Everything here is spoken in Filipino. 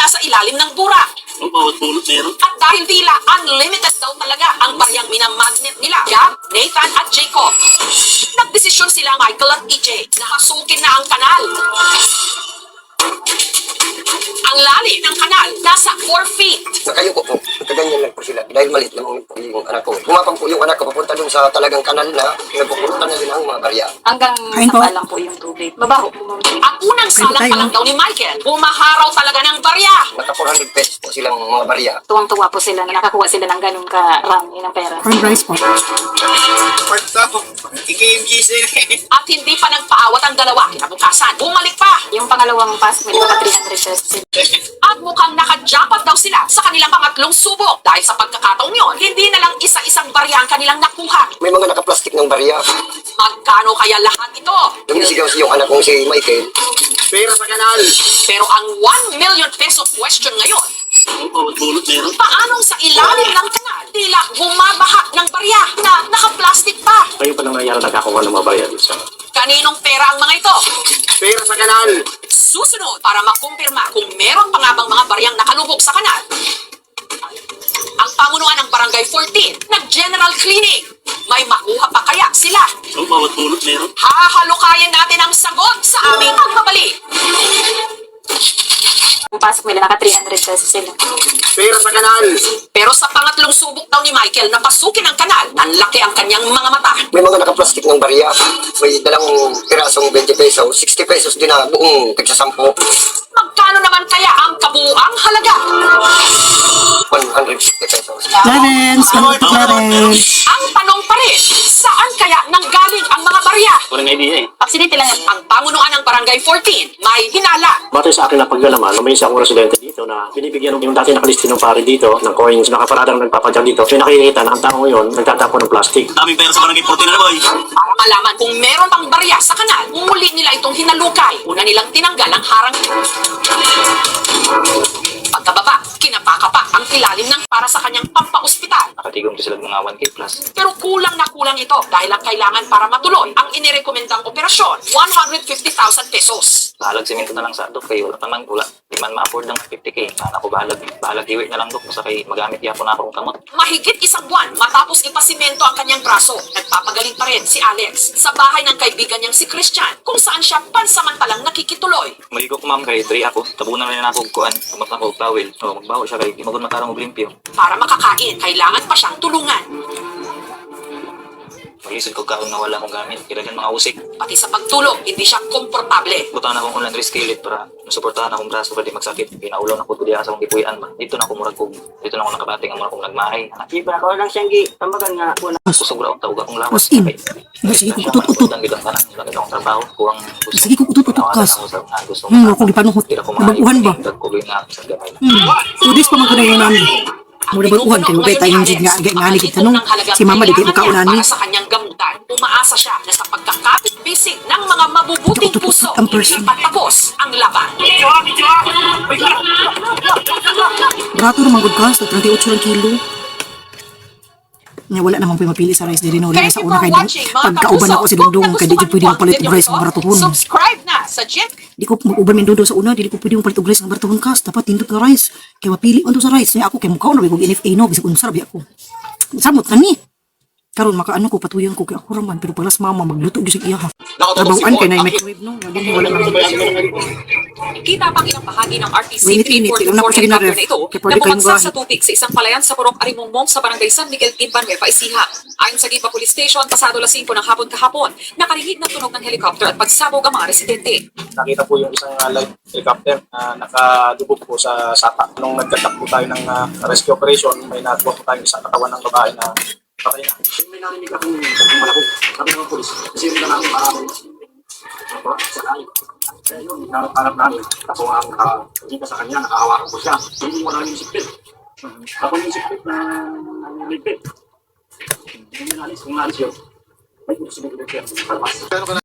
nasa ilalim ng burak. O, bawat pulot meron. At dahil tila unlimited daw talaga ang bariyang minamagnet nila, Gab, Nathan at Jacob, nagdesisyon sila Michael at EJ na pasukin na ang kanal. Ang lalim ng kanal, nasa 4 feet. Nakayuko po. Nakaganyan lang po sila. Dahil maliit lang po yung anak ko. Gumapang po yung anak ko papunta dun sa talagang kanal na pinagpupunutan na din ang mga barya. Hanggang Ayun po. sapa lang po yung tubig. Babaho po, ma'am. Ang unang salang pa lang daw ni Michael, bumaharaw talaga ng barya. Naka 400 pesos po silang mga barya. Tuwang-tuwa po sila na nakakuha sila ng ganun karami ng pera. Corn rice po. At hindi pa nagpaawat ang dalawa. Kinabukasan, bumalik pa. Yung pangalawang pass, may mga 300 pesos sila. At mukhang nakajapat daw sila sa kanilang pangatlong subok. Dahil sa pagkakataong yon, hindi na lang isa-isang barya ang kanilang nakuha. May mga nakaplastik ng barya. Magkano kaya lahat ito? Lumisigaw si yung anak kong si Michael. Pero sa kanal. Pero ang 1 million peso question ngayon, O, bawat pulot meron. paanong sa ilalim ng kanal tila bumabaha ng barya na nakaplastik pa? Kayo pa nang nangyari nagkakuha ng mga bayan sa... Kaninong pera ang mga ito? Pero sa kanal. Susunod para makumpirma kung meron pa nga bang mga baryang nakalubog sa kanal. Ang pamunuan ng Barangay 14 nag-general cleaning. May makuha pa kaya sila? O, bawat pulot meron. Hahalukayan natin ang sagot sa aming pagbabalik. Yung pasok nila, naka 300 pesos sila. Pero sa kanal. Pero sa pangatlong subok daw ni Michael na pasukin ang kanal, nanlaki ang kanyang mga mata. May mga nakaplastik ng barya. May dalang pirasong 20 pesos. 60 pesos din na buong tagsasampo. Magkano naman kaya ang kabuuang halaga? 150 pesos. Clarence, hello to Clarence. Ang tanong pa rin, saan kaya nanggaling ang mga barya? Walang idea eh. Aksidente lang yan. Ang pamunuan ng Barangay 14 may hinala. Batay sa akin na paggalaman, may isang residente dito na binibigyan yung dati nakalisti ng pare dito, ng coins, nakaparadang nagpapadyan dito. May nakikita na ang tao ngayon, nagtatapon ng plastic. Daming pera sa barangay 14 na boy. Para malaman kung meron pang barya sa kanal, muli nila itong hinalukay. Una nilang tinanggal ang harang. Pagkababa, kinapakapa ang ilalim ng para sa kanyang pampaospital. Nakatigong sila mga 1K plus. Pero kulang na kulang ito dahil ang kailangan para matuloy ang inirekomendang operasyon, 150,000 pesos. Bahalag semento na lang sa dok kay wala naman wala. Di man ma-afford ng 50K. Sana ko bahalag iwi na lang dok sa kay magamit yapon na akong kamot. Mahigit isang buwan matapos ipasimento ang kanyang braso, nagpapagaling pa rin si Alex sa bahay ng kaibigan niyang si Christian kung saan siya pansamantalang nakikituloy. Maligo ko ma'am kay 3 ako. Tabunan na ako kuan. Kamot na ko towel. So magbaho siya kay di magud matarong og limpyo. Para makakain, kailangan pa siyang tulungan. Maglisod ko kaon na wala akong gamit. Kailangan mga usik. Pati sa pagtulog, hindi siya komportable. Butan akong online rescalet para masuportahan akong braso para di magsakit. Pinaulaw na ko diya sa akong gipuy-an ba. Dito na ako murag kog. Dito na ako nakabating ang murag kong nagmahay. Iba ko lang siyang tambagan nga. Kusog ra og taog akong lawas. Mas in. Sige ko utot-utot. Ang gidang tanan, ang gidang trabaho, kuwang gusto. Sige ko utot-utot kas. Gusto. Ako gipanuhot. Tira ko Nabaguhan ba? Dagkuloy nga sa gamay. Udis pa man ko na yun namin. Mura ba uhan kayo ba tayong jig nga ni kita nung si mama di kayo makaunan ni. Para sa kanyang gamutan, umaasa siya na sa pagkakapit-bisig ng mga mabubuting puso, Ang person. hindi patapos ang laban. Brato naman good ka, so 38 lang kilo. Nga wala naman po mapili sa rice diri no wala sa una kay pagkauban ako si Dungdung kay di pwede mo palit og rice ng baratuhon. Subscribe na sa Jet. Di ko mag-uban min Dungdung sa una, di ko pwede mo palit og rice ng baratuhon kas, dapat tindot nga rice. Kay mapili man to sa rice, nya ako kay mukhaon na kog NFA no, bisag unsa rabi ako. Samot na ni. Karon makaano ko patuyon ko kay ako raman pero paras mama magluto gyud sig iya ha. Trabahoan kay na microwave no, nga din wala nang. Kita pang ilang bahagi ng RTC Mainit-init, tignan na ko 344 siya helicopter ginaref. na ito Kaya na pwede kayong bumagsak buhahin. sa tubig sa isang palayan sa Purok Arimongmong sa barangay San Miguel, Timban, Nueva Ecija. Ayon sa Giba Police Station, pasado 5 ng hapon kahapon, nakarinig ng tunog ng helicopter at pagsabog ang mga residente. Nakita po yung isang light helicopter na nakadubog po sa sapa. Nung nagkatak po tayo ng rescue operation, may natuwa po tayong isang katawan ng babae na patay na. May narinig akong malakot. Sabi ng polis. Kasi yung namin maraming sa kain. Kaya yun, harap namin. Tapos ang nakikita sa kanya, nakahawakan ko siya. Hindi mo wala yung sipit. Ako yung sipit na ligpit. Hindi nalis. Kung nalis yun, may gusto mo